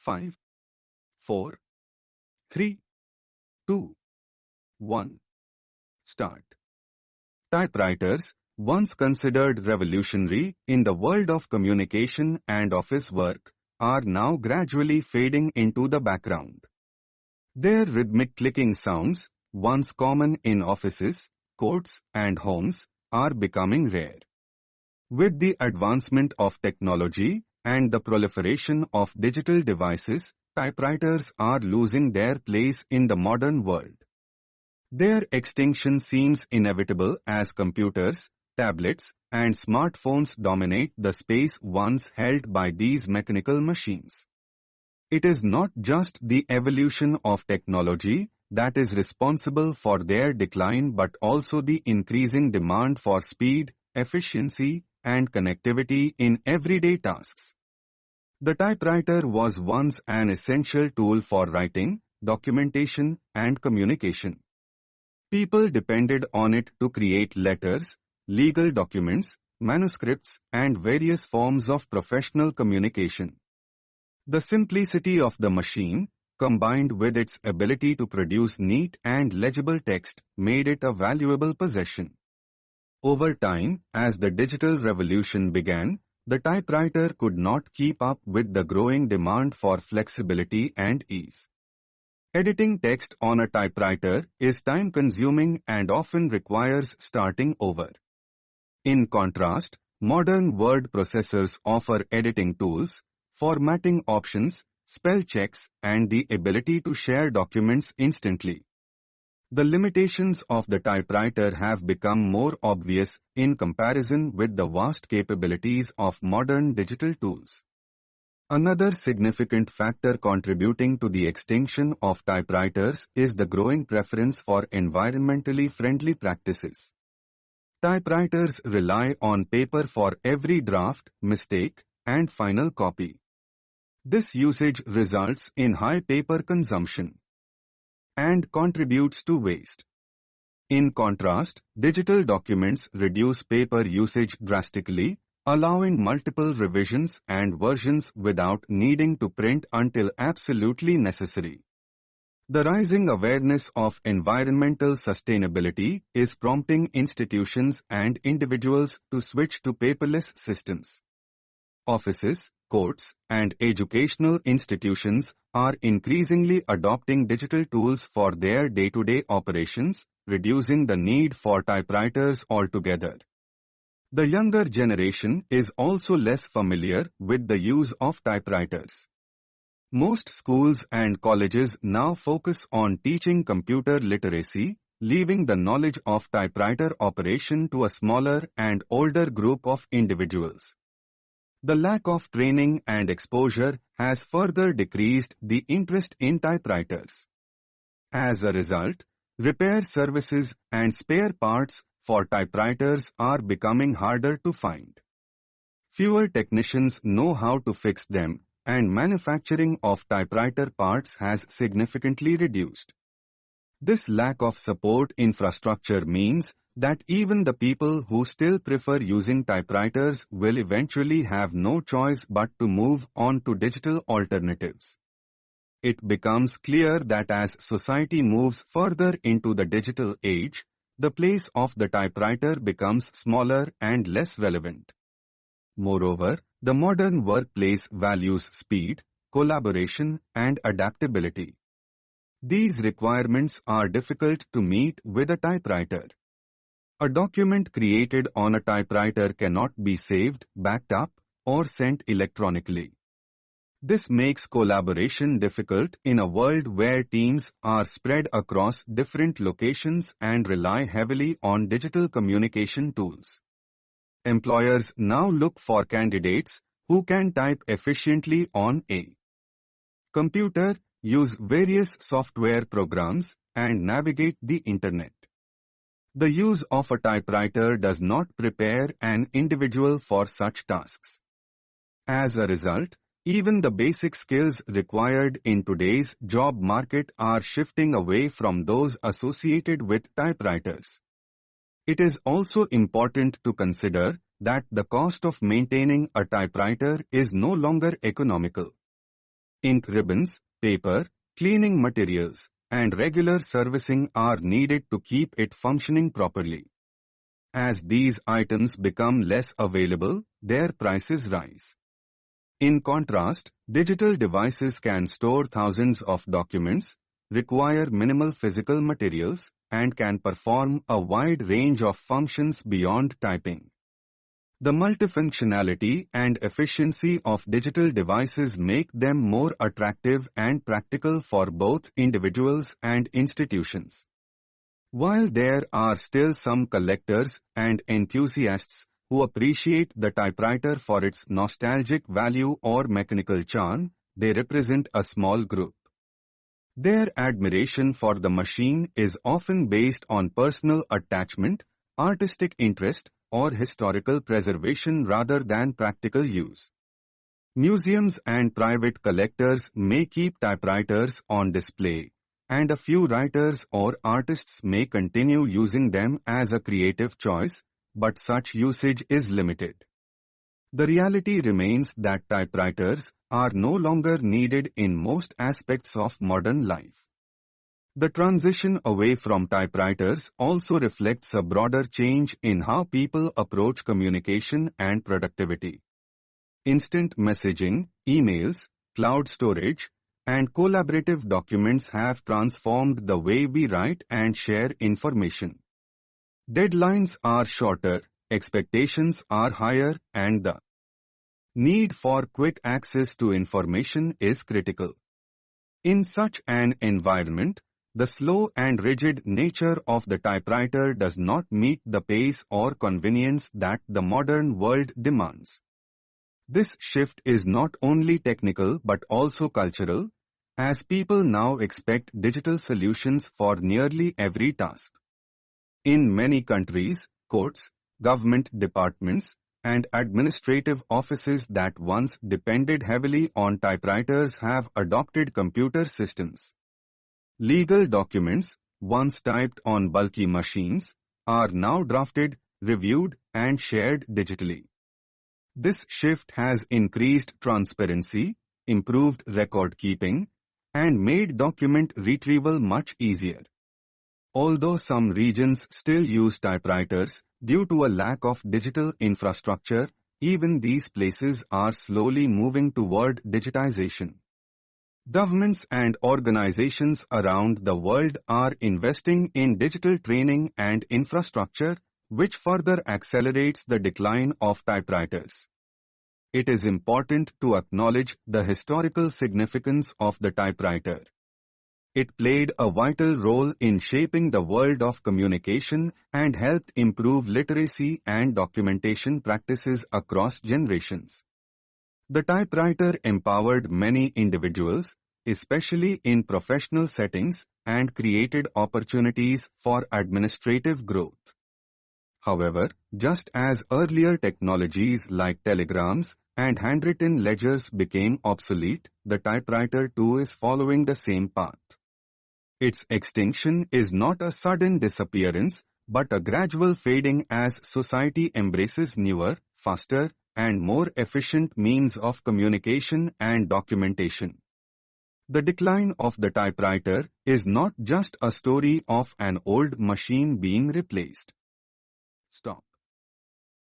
5, 4, 3, 2, 1. Start. Typewriters, once considered revolutionary in the world of communication and office work, are now gradually fading into the background. Their rhythmic clicking sounds, once common in offices, courts, and homes, are becoming rare. With the advancement of technology and the proliferation of digital devices, typewriters are losing their place in the modern world. Their extinction seems inevitable as computers, tablets, and smartphones dominate the space once held by these mechanical machines. It is not just the evolution of technology that is responsible for their decline but also the increasing demand for speed, efficiency, and connectivity in everyday tasks. The typewriter was once an essential tool for writing, documentation, and communication. People depended on it to create letters, legal documents, manuscripts, and various forms of professional communication. The simplicity of the machine, combined with its ability to produce neat and legible text, made it a valuable possession. Over time, as the digital revolution began, the typewriter could not keep up with the growing demand for flexibility and ease. Editing text on a typewriter is time-consuming and often requires starting over. In contrast, modern word processors offer editing tools, formatting options, spell checks, and the ability to share documents instantly. The limitations of the typewriter have become more obvious in comparison with the vast capabilities of modern digital tools. Another significant factor contributing to the extinction of typewriters is the growing preference for environmentally friendly practices. Typewriters rely on paper for every draft, mistake, and final copy. This usage results in high paper consumption and contributes to waste. In contrast, digital documents reduce paper usage drastically, allowing multiple revisions and versions without needing to print until absolutely necessary. The rising awareness of environmental sustainability is prompting institutions and individuals to switch to paperless systems. Offices, courts, and educational institutions are increasingly adopting digital tools for their day-to-day operations, reducing the need for typewriters altogether. The younger generation is also less familiar with the use of typewriters. Most schools and colleges now focus on teaching computer literacy, leaving the knowledge of typewriter operation to a smaller and older group of individuals. The lack of training and exposure has further decreased the interest in typewriters. As a result, repair services and spare parts for typewriters are becoming harder to find. Fewer technicians know how to fix them, and manufacturing of typewriter parts has significantly reduced. This lack of support infrastructure means that even the people who still prefer using typewriters will eventually have no choice but to move on to digital alternatives. It becomes clear that as society moves further into the digital age, the place of the typewriter becomes smaller and less relevant. Moreover, the modern workplace values speed, collaboration, and adaptability. These requirements are difficult to meet with a typewriter. A document created on a typewriter cannot be saved, backed up, or sent electronically. This makes collaboration difficult in a world where teams are spread across different locations and rely heavily on digital communication tools. Employers now look for candidates who can type efficiently on a computer, use various software programs, and navigate the internet. The use of a typewriter does not prepare an individual for such tasks. As a result, even the basic skills required in today's job market are shifting away from those associated with typewriters. It is also important to consider that the cost of maintaining a typewriter is no longer economical. Ink ribbons, paper, cleaning materials, and regular servicing are needed to keep it functioning properly. As these items become less available, their prices rise. In contrast, digital devices can store thousands of documents, require minimal physical materials, and can perform a wide range of functions beyond typing. The multifunctionality and efficiency of digital devices make them more attractive and practical for both individuals and institutions. While there are still some collectors and enthusiasts who appreciate the typewriter for its nostalgic value or mechanical charm, they represent a small group. Their admiration for the machine is often based on personal attachment, artistic interest, or historical preservation rather than practical use. Museums and private collectors may keep typewriters on display, and a few writers or artists may continue using them as a creative choice, but such usage is limited. The reality remains that typewriters are no longer needed in most aspects of modern life. The transition away from typewriters also reflects a broader change in how people approach communication and productivity. Instant messaging, emails, cloud storage, and collaborative documents have transformed the way we write and share information. Deadlines are shorter, expectations are higher, and the need for quick access to information is critical. In such an environment, the slow and rigid nature of the typewriter does not meet the pace or convenience that the modern world demands. This shift is not only technical but also cultural, as people now expect digital solutions for nearly every task. In many countries, courts, government departments, and administrative offices that once depended heavily on typewriters have adopted computer systems. Legal documents, once typed on bulky machines, are now drafted, reviewed, and shared digitally. This shift has increased transparency, improved record keeping, and made document retrieval much easier. Although some regions still use typewriters due to a lack of digital infrastructure, even these places are slowly moving toward digitization. Governments and organizations around the world are investing in digital training and infrastructure, which further accelerates the decline of typewriters. It is important to acknowledge the historical significance of the typewriter. It played a vital role in shaping the world of communication and helped improve literacy and documentation practices across generations. The typewriter empowered many individuals, especially in professional settings, and created opportunities for administrative growth. However, just as earlier technologies like telegrams and handwritten ledgers became obsolete, the typewriter too is following the same path. Its extinction is not a sudden disappearance, but a gradual fading as society embraces newer, faster, and more efficient means of communication and documentation. The decline of the typewriter is not just a story of an old machine being replaced. Stop.